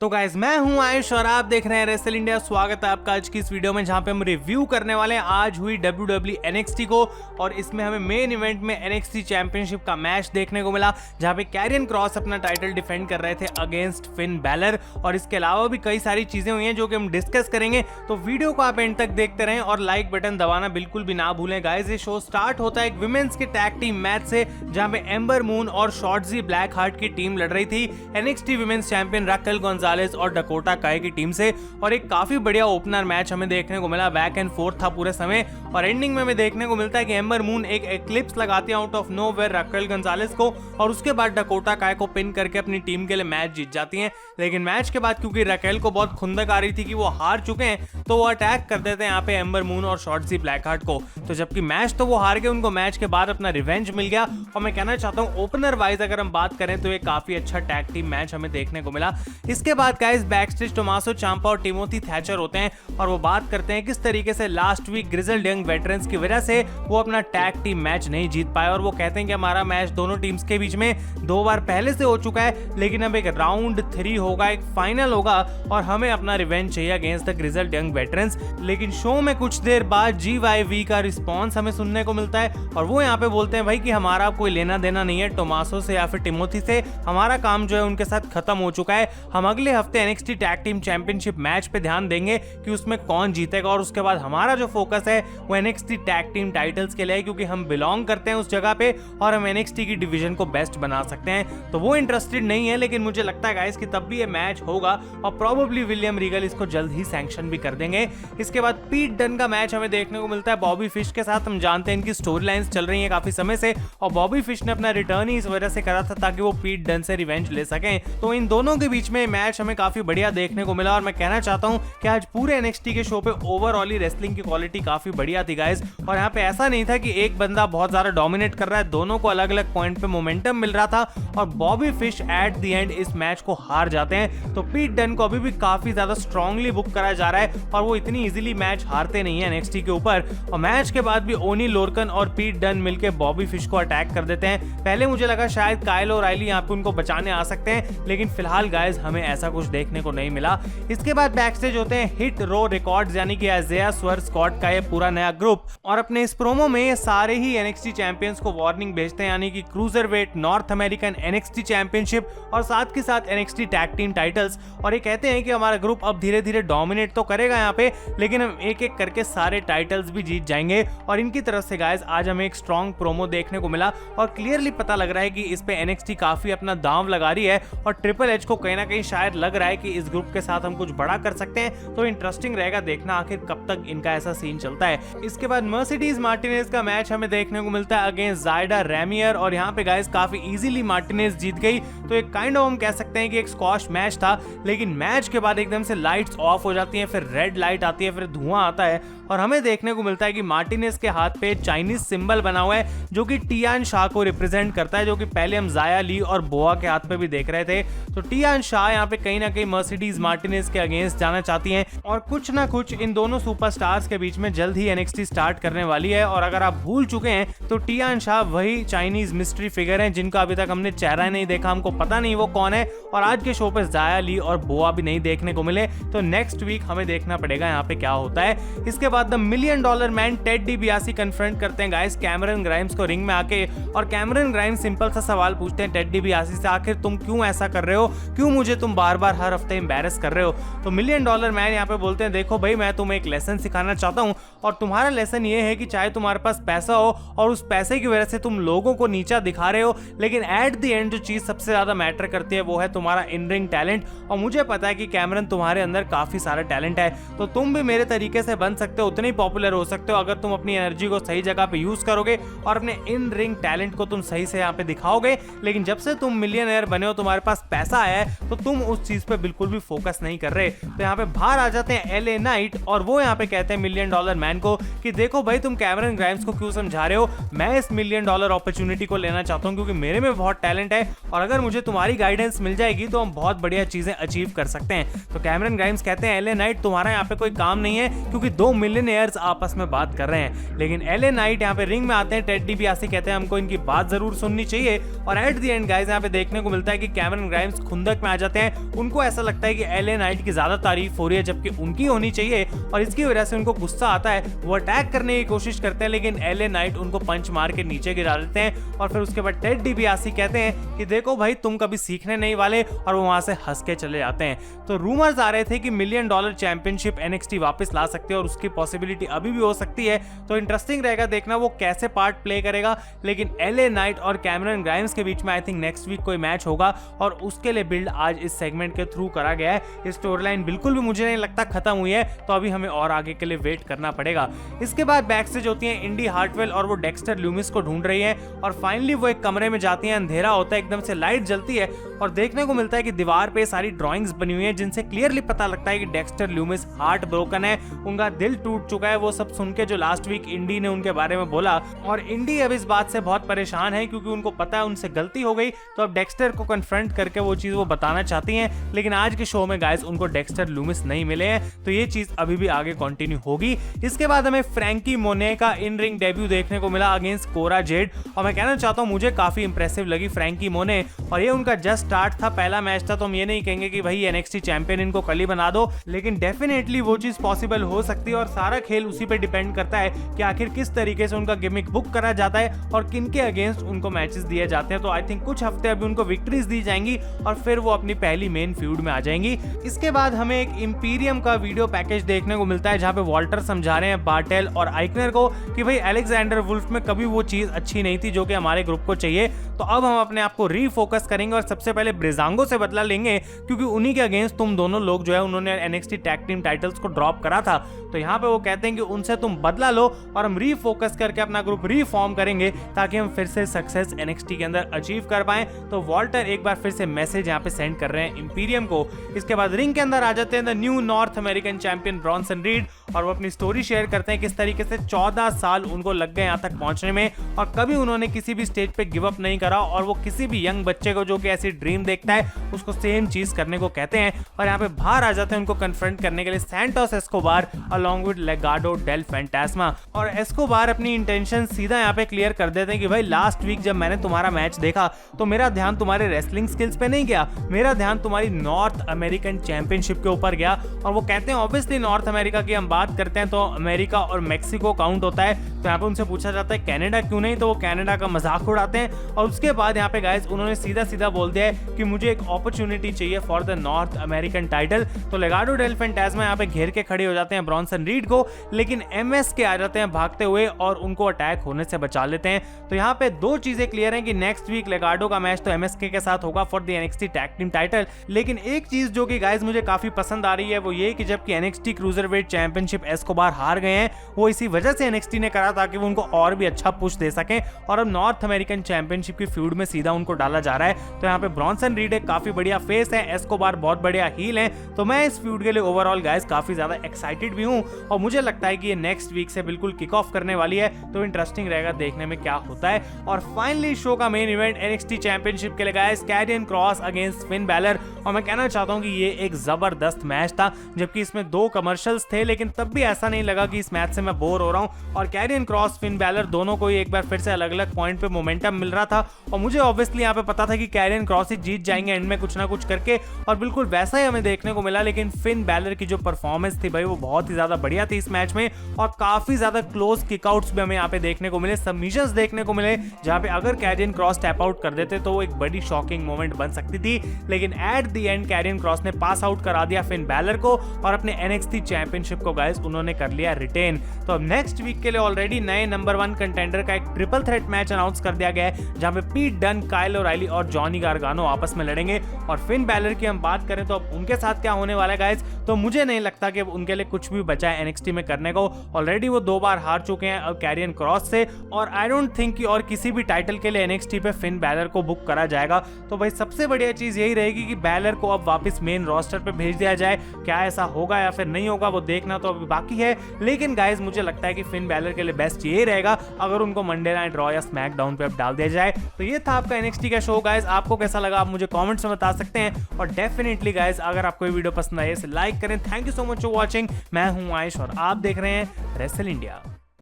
तो गाइस मैं हूं आयुष और आप देख रहे हैं रेसल इंडिया। स्वागत है आपका आज की इस वीडियो में जहां पे हम रिव्यू करने वाले हैं आज हुई WWE NXT को। और इसमें हमें मेन इवेंट में NXT चैंपियनशिप का मैच देखने को मिला जहां पे कैरियन क्रॉस अपना टाइटल डिफेंड कर रहे थे अगेंस्ट फिन बैलर। और इसके अलावा भी कई सारी चीजें हुई हैं जो कि हम डिस्कस करेंगे, तो वीडियो को आप एंड तक देखते रहें और लाइक बटन दबाना बिल्कुल भी ना भूलें। गाइस ये शो स्टार्ट होता है एक विमेंस के टैग टीम मैच से जहां पे एम्बर मून और शॉर्टजी ब्लैक हार्ट की टीम लड़ रही थी NXT women's champion Raquel Gonzalez और डकोटा काय की टीम से। और एक काफी बढ़िया ओपनर मैच हमें देखने को मिला, बैक एंड फोर्थ था पूरे समय। और एंडिंग में हमें देखने को मिलता है कि एम्बर मून एक एक्लिप्स लगाती है out of nowhere Raquel Gonzalez को और उसके बाद डकोटा काय को पिन करके अपनी टीम के लिए मैच जीत जाती हैं। लेकिन मैच के बाद क्योंकि राकेल को बहुत खुंदक आ रही थी कि वो हार चुके हैं, तो वो अटैक कर देते हैं यहाँ पे एम्बर मून और शॉर्टजी ब्लैक हार्ट को। तो जबकि मैच तो वो हार गए, उनको मैच के बाद अपना रिवेंज मिल गया। और मैं कहना चाहता हूँ ओपनर वाइज अगर हम बात करें तो ये काफी अच्छा टैग टीम मैच हमें देखने को मिला। इसके बाद गाइस बैकस्टेज टोमासो चांपा और टिमोथी थैचर होते हैं और वो बात करते हैं किस तरीके से last week Grizzled Young Veterans की वजह से वो अपना टैग टीम मैच नहीं जीत पाए। और वो कहते हैं कि हमारा मैच दोनों टीम्स के बीच में 2 बार पहले से हो चुका है, लेकिन अब एक राउंड 3 होगा, एक फाइनल होगा और हमें अपना रिवेंज चाहिए against the grizzled Young veterans. लेकिन शो में कुछ देर बाद GYV का रिस्पॉन्स हमें सुनने को मिलता है और वो यहाँ पे बोलते हैं भाई कि हमारा कोई लेना देना नहीं है टोमासो से या फिर टिमोथी से, हमारा काम जो है उनके साथ खत्म हो चुका है। हम अगले हफ्ते NXT tag team championship match पे ध्यान देंगे कि उसमें कौन जीतेगा और उसके बाद हमारा जो फोकस है वो NXT टैग टीम टाइटल्स के लिए है, क्योंकि हम बिलोंग करते हैं उस जगह पे और हम NXT की डिवीजन को बेस्ट बना सकते हैं। तो वो इंटरेस्टेड नहीं है, लेकिन मुझे लगता है गाइस कि तब भी ये मैच होगा और प्रोबेबली विलियम रीगल इसको जल्द ही सैंक्शन भी कर देंगे। इसके बाद पीट डन का मैच हमें देखने को मिलता है बॉबी फिश के साथ। हम जानते हैं इनकी स्टोरी लाइन्स चल रही है काफी समय से और बॉबी फिश ने अपना रिटर्न ही इस वजह से करा था ताकि वो पीट डन से रिवेंज ले सकें। तो इन दोनों के बीच में मैच हमें काफी बढ़िया देखने को मिला और मैं कहना चाहता हूं कि आज पूरे NXT के शो पे ओवरऑल ही रेसलिंग की क्वालिटी काफी बढ़िया थी गाइस। और यहाँ पे ऐसा नहीं था कि एक बंदा बहुत ज्यादा डोमिनेट कर रहा है, दोनों को अलग अलग पॉइंट पे मोमेंटम मिल रहा था और Bobby fish eight the and इस मैच को हार जाते हैं। तो पीट डन को अभी भी काफी ज्यादा स्ट्रांगली बुक करा जा रहा है और वो इतनी इजीली मैच हारते नहीं है NXT के ऊपर। और मैच के बाद भी ओनी लोरकन और पीट डन मिलकर बॉबी फिश को अटैक कर देते हैं। पहले मुझे लगा शायद काइल ओराइली यहाँ पे उनको बचाने आ सकते हैं, लेकिन फिलहाल गाइस हमें ऐसा कुछ देखने को नहीं मिला। इसके बाद बैकस्टेज होते हैं हिट रो रिकॉर्ड्स यानी कि आइज़ाया स्वर स्कॉट का ये पूरा नया ग्रुप और अपने इस प्रोमो में ये सारे ही NXT चैंपियंस को वार्निंग भेजते हैं, यानी कि cruiserweight North American NXT championship और साथ के साथ NXT टैग टीम टाइटल्स। और ये कहते हैं कि हमारा ग्रुप अब धीरे धीरे डोमिनेट तो करेगा यहाँ पे, लेकिन हम एक एक करके सारे टाइटल्स भी जीत जाएंगे। और इनकी तरफ से गाइस आज हमें एक स्ट्रॉन्ग प्रोमो देखने को मिला और क्लियरली पता लग रहा है कि इस पे NXT काफी अपना दांव लगा रही है और ट्रिपल एच को कहीं ना कहीं शायद लग रहा है कि इस ग्रुप के साथ हम कुछ बड़ा कर सकते हैं। तो इंटरेस्टिंग रहेगा देखना आखिर कब तक इनका ऐसा सीन चलता है। इसके बाद मर्सिडीज मार्टिनेज का मैच हमें देखने को मिलता है अगेंस्ट जायडा रेमियर और यहाँ पे गाइस काफी इजीली मार्टिनेज जीत गई। तो एक काइंड ऑफ हम कह सकते हैं कि एक स्क्वॉश मैच था, लेकिन मैच के बाद एकदम से लाइट्स ऑफ हो जाती हैं, फिर रेड लाइट आती है, फिर धुआं आता है और हमें देखने को मिलता है कि मार्टिनेज के हाथ पे चाइनीज सिंबल बना हुआ है जो कि टियान शाह को रिप्रेजेंट करता है, जो कि पहले हम जाया ली और बोआ के हाथ पे भी देख रहे थे। तो टियान शाह यहाँ पे कहीं ना कहीं मर्सिडीज मार्टिनेज के अगेंस्ट जाना चाहती हैं और कुछ ना कुछ इन दोनों सुपरस्टार्स के बीच में जल्द ही NXT स्टार्ट करने वाली है। और अगर आप भूल चुके हैं तो टियान शाह वही चाइनीज मिस्ट्री फिगर हैं जिनका अभी तक हमने चेहरा नहीं देखा, हमको पता नहीं वो कौन है और आज के शो पे जाया ली और बोआ भी नहीं देखने को मिले। तो नेक्स्ट वीक हमें देखना पड़ेगा यहाँ पे क्या होता है। इसके बाद the $1 million man Ted DiBiase confront करते हैं गाइस कैमरन ग्राइम्स को रिंग में आके और कैमरन ग्राइम्स सिंपल सा सवाल पूछते हैं टेड डिबियासी से, आखिर तुम क्यों ऐसा कर रहे हो, क्यों मुझे तुम बार बार हर हफ्ते एम्बैरस कर रहे हो। तो $1 मिलियन मैन यहाँ पे बोलते हैं देखो भाई मैं तुम्हें एक लेसन सिखाना चाहता हूँ और तुम्हारा लेसन ये है कि चाहे तुम्हारे पास पैसा हो और उस पैसे की वजह से तुम लोगों को नीचा दिखा रहे हो, लेकिन एट द एंड जो चीज सबसे ज्यादा मैटर करती है वो है तुम्हारा इन रिंग टैलेंट। और मुझे पता है कि कैमरन तुम्हारे अंदर काफी सारा टैलेंट है, तो तुम भी मेरे तरीके से बन सकते हो, उतने ही पॉपुलर हो सकते हो अगर तुम अपनी एनर्जी को सही जगह पे यूज करोगे और अपने इन रिंग टैलेंट को तुम सही से यहाँ पे दिखाओगे। लेकिन जब से तुम मिलियनेयर बने हो, तुम्हारे पास पैसा है, तो तुम उस चीज पे बिल्कुल भी फोकस नहीं कर रहे। तो यहाँ पे बाहर आ जाते हैं LA नाइट और वो यहाँ पे कहते हैं $1 मिलियन मैन को कि देखो भाई तुम कैमरन ग्राइम्स को क्यों समझा रहे हो, मैं इस $1 मिलियन अपॉर्चुनिटी को लेना चाहता हूँ क्योंकि मेरे में बहुत टैलेंट है और अगर मुझे तुम्हारी गाइडेंस मिल जाएगी तो हम बहुत बढ़िया चीजें अचीव कर सकते हैं। तो कैमरन ग्राइम्स कहते हैं LA नाइट तुम्हारा यहाँ पे कोई काम नहीं है क्योंकि 2 मिलियनेयर्स आपस में बात कर रहे हैं। लेकिन LA नाइट यहाँ पे रिंग में आते हैं, टेड डिबियासी कहते हैं हमको इनकी बात जरूर सुननी चाहिए और एट द एंड गाइस यहाँ पे देखने को मिलता है कि कैमरन ग्राइम्स खुंदक में आ जाते हैं उनको ऐसा लगता है कि एलए नाइट की ज्यादा तारीफ हो रही है जबकि उनकी होनी चाहिए, और इसकी वजह से उनको गुस्सा आता है। वो अटैक करने की कोशिश करते हैं लेकिन एलए नाइट उनको पंच मार के नीचे गिरा देते हैं, और फिर उसके बाद टेड डिबियासी कहते हैं कि देखो भाई तुम कभी सीखने नहीं वाले, और वो वहां से हंस के चले जाते हैं। तो रूमर्स आ रहे थे कि $1 मिलियन चैंपियनशिप एनएक्सटी वापस ला सकते हैं और उसकी पॉसिबिलिटी अभी भी हो सकती है। तो इंटरेस्टिंग रहेगा देखना वो कैसे पार्ट प्ले करेगा। लेकिन एलए नाइट और कैमरन ग्राइम्स के बीच में आई थिंक नेक्स्ट वीक कोई मैच होगा, और उसके लिए बिल्ड आज इस सेगमेंट के थ्रू करा गया है। स्टोरी लाइन बिल्कुल भी मुझे नहीं लगता खत्म हुई है, तो अभी हमें और आगे के लिए वेट करना पड़ेगा। इसके बाद बैकस्टेज होती है इंडी हार्टवेल और वो डेक्स्टर लूमिस को ढूंढ रही है, और फाइनली वो एक कमरे में जाती है। अंधेरा होता है, एकदम से लाइट जलती है और देखने को मिलता है कि दीवार पे सारी ड्राइंग्स बनी हुई है जिनसे क्लियरली पता लगता है कि डेक्स्टर लूमिस हार्ट ब्रोकन है, उनका दिल टूट चुका है। वो सब सुन के जो लास्ट वीक इंडी ने उनके बारे में बोला, और इंडी अब इस बात से बहुत परेशान है क्योंकि उनको पता है उनसे गलती हो गई। तो अब डेक्स्टर को कन्फ्रंट करके वो चीज वो बताना चाहती हैं, लेकिन आज के शो में गाइस उनको डेक्स्टर लूमिस नहीं मिले हैं, तो ये चीज अभी भी आगे कंटिन्यू होगी। इसके बाद हमें फ्रैंकी मोने का इन रिंग डेब्यू देखने को मिला अगेंस्ट कोरा जेड, और मैं कहना चाहता हूं मुझे काफी इंप्रेसिव लगी फ्रैंकी मोने, और ये उनका जस्ट स्टार्ट था, पहला मैच था। तो हम ये नहीं कहेंगे कि भाई एनएक्सटी चैंपियन इनको कल ही बना दो, लेकिन डेफिनेटली वो चीज पॉसिबल हो सकती है, और सारा खेल उसी पे डिपेंड करता है कि आखिर किस तरीके से उनका गिमिक बुक करा जाता है और किन के अगेंस्ट उनको मैचेस दिए जाते हैं। तो आई थिंक कुछ हफ्ते अभी उनको विक्ट्रीज दी जाएंगी और फिर वो अपनी पहली मेन फ्यूड में आ जाएंगी। इसके बाद हमें एक इंपीरियम का वीडियो पैकेज देखने को मिलता है जहां पे वॉल्टर समझा रहे हैं बार्टेल और आइकनर को कि भाई अलेक्जेंडर वुल्फ में कभी वो चीज अच्छी नहीं थी जो कि हमारे ग्रुप को चाहिए। तो अब हम अपने आप को रीफोकस करेंगे और सबसे पहले ब्रिजांगो से बदला लेंगे, क्योंकि उन्हीं के अगेंस्ट तुम दोनों लोग जो है उन्होंने एनएक्सटी टैग टीम टाइटल्स को ड्रॉप करा था। तो यहाँ पे वो कहते हैं कि उनसे तुम बदला लो और हम रीफोकस करके अपना ग्रुप रीफॉर्म करेंगे ताकि हम फिर से सक्सेस एनएक्सटी के अंदर अचीव कर पाएं। तो वॉल्टर एक बार फिर से मैसेज यहाँ पे सेंड कर रहे हैं इंपीरियम को। इसके बाद रिंग के अंदर आ जाते हैं the new north American champion Bronson read, और वो अपनी स्टोरी शेयर करते हैं किस तरीके से 14 साल उनको लग गए यहाँ तक पहुंचने में, और कभी उन्होंने किसी भी स्टेज पे गिव अप नहीं करा, और वो किसी भी यंग बच्चे को जो कि ऐसी ड्रीम देखता है उसको सेम चीज करने को कहते हैं। और यहाँ पे बाहर आ जाते हैं उनको कन्फ्रंट करने के लिए Santos Escobar along with Legado del Fantasma, और एस्कोबार अपनी इंटेंशन सीधा यहाँ पे क्लियर कर देते हैं कि भाई लास्ट वीक जब मैंने तुम्हारा मैच देखा तो मेरा ध्यान तुम्हारे रेसलिंग स्किल्स पे नहीं गया, मेरा ध्यान तुम्हारी नॉर्थ अमेरिकन चैंपियनशिप के ऊपर गया। और वो कहते हैं ऑब्वियसली नॉर्थ अमेरिका की हम बात करते हैं तो अमेरिका और मेक्सिको काउंट होता है। तो यहाँ पे उनसे पूछा जाता है कनाडा क्यों नहीं, तो वो कनाडा का मजाक उड़ाते हैं। और उसके बाद यहाँ पे गाइस उन्होंने सीधा सीधा बोल दिया है कि मुझे एक अपॉर्चुनिटी चाहिए for the north American title. तो लेगाडो डेल फैंटास्मा यहाँ पे घेर के खड़े हो जाते हैं ब्रॉन्सन रीड को, लेकिन एमएस के आ जाते हैं भागते हुए और उनको अटैक होने से बचा लेते हैं। तो यहाँ पे दो चीजें क्लियर हैं कि नेक्स्ट वीक लेगाडो का मैच तो एमएसके के साथ होगा for the NXT tag team title. लेकिन एक चीज जो कि गाइस मुझे काफी पसंद आ रही है वो ये कि जबकि एनएक्सटी क्रूजरवेट चैंपियनशिप एस्कोबार हार गए हैं, वो इसी वजह से एनएक्सटी ने करा ताकि वो उनको और भी अच्छा पुश दे सकें, और अब नॉर्थ अमेरिकन चैंपियनशिप की फ्यूड में सीधा उनको डाला जा रहा है। तो यहाँ पे ब्रॉन्सन रीड एक काफी बढ़िया फेस है, एस्कोबार बहुत बढ़िया हील है। तो मैं इस फ्यूड के लिए ओवरऑल गाइस काफी ज्यादा एक्साइटेड भी हूँ, और मुझे लगता है कि ये नेक्स्ट वीक से बिल्कुल किक ऑफ करने वाली है। तो इंटरेस्टिंग रहेगा देखने में क्या होता है। और फाइनली शो का मेन इवेंट एनएक्सटी चैंपियनशिप के लिए guys Karrion Kross against Finn Balor, और मैं कहना चाहता हूँ कि ये एक जबरदस्त मैच था, जबकि इसमें 2 कमर्शियल्स थे, लेकिन तब भी ऐसा नहीं लगा कि इस मैच से मैं बोर हो रहा हूँ। और कैरियन क्रॉस फिन बैलर दोनों को ही एक बार फिर से अलग अलग पॉइंट पे मोमेंटम मिल रहा था, और मुझे ऑब्वियसली यहाँ पे पता था कि कैरियन क्रॉस ही जीत जाएंगे एंड में कुछ ना कुछ करके, और बिल्कुल वैसा ही हमें देखने को मिला। लेकिन फिन बैलर की जो परफॉर्मेंस थी भाई वो बहुत ही ज्यादा बढ़िया थी इस मैच में, और काफी ज्यादा क्लोज किकआउट्स भी हमें यहाँ पे देखने को मिले, सबमिशंस देखने को मिले, जहाँ पे अगर कैरियन क्रॉस टैप आउट कर देते तो वो एक बड़ी शॉकिंग मोमेंट बन सकती थी। लेकिन at the end Karrion Kross ने पास आउट करा दिया फिन बैलर को, और अपने एनएक्सटी चैंपियनशिप को गाइस उन्होंने कर लिया रिटेन। तो अब नेक्स्ट वीक के लिए ऑलरेडी नए नंबर 1 कंटेंडर का एक ट्रिपल थ्रेट मैच अनाउंस कर दिया गया है, जहां पे पीट डन, काइल ओराइली और जॉनी गार्गानो आपस में लड़ेंगे। और फिन बैलर की हम बात करें तो अब उनके साथ क्या होने वाला है गाइस, तो मुझे नहीं लगता कि अब उनके लिए कुछ भी बचा है एनएक्सटी में करने को। ऑलरेडी वो 2 बार हार चुके हैं अब कैरियन क्रॉस से, और आई डोंट थिंक कि और किसी भी टाइटल के लिए एनएक्सटी पे फिन बैलर को बुक करा जाएगा। तो भाई सबसे बढ़िया चीज यही रहेगी कि बैलर को अब वापस मेन रोस्टर पे भेज दिया जाए। क्या ऐसा होगा या फिर नहीं होगा वो देखना तो अभी बाकी है, लेकिन गाइस मुझे लगता है कि फिन बैलर के लिए बेस्ट ये रहेगा अगर उनको मंडे नाइट रॉ या स्मैकडाउन पे अब डाल दिया जाए। तो ये था आपका एनएक्सटी का शो गाइस, आपको कैसा लगा आप मुझे कमेंट्स में बता सकते हैं। और डेफिनेटली गाइस अगर आपको ये वीडियो पसंद आई इसे लाइक करें। Thank you so much for watching. मैं हूं आयुष और आप देख रहे हैं रेसल इंडिया।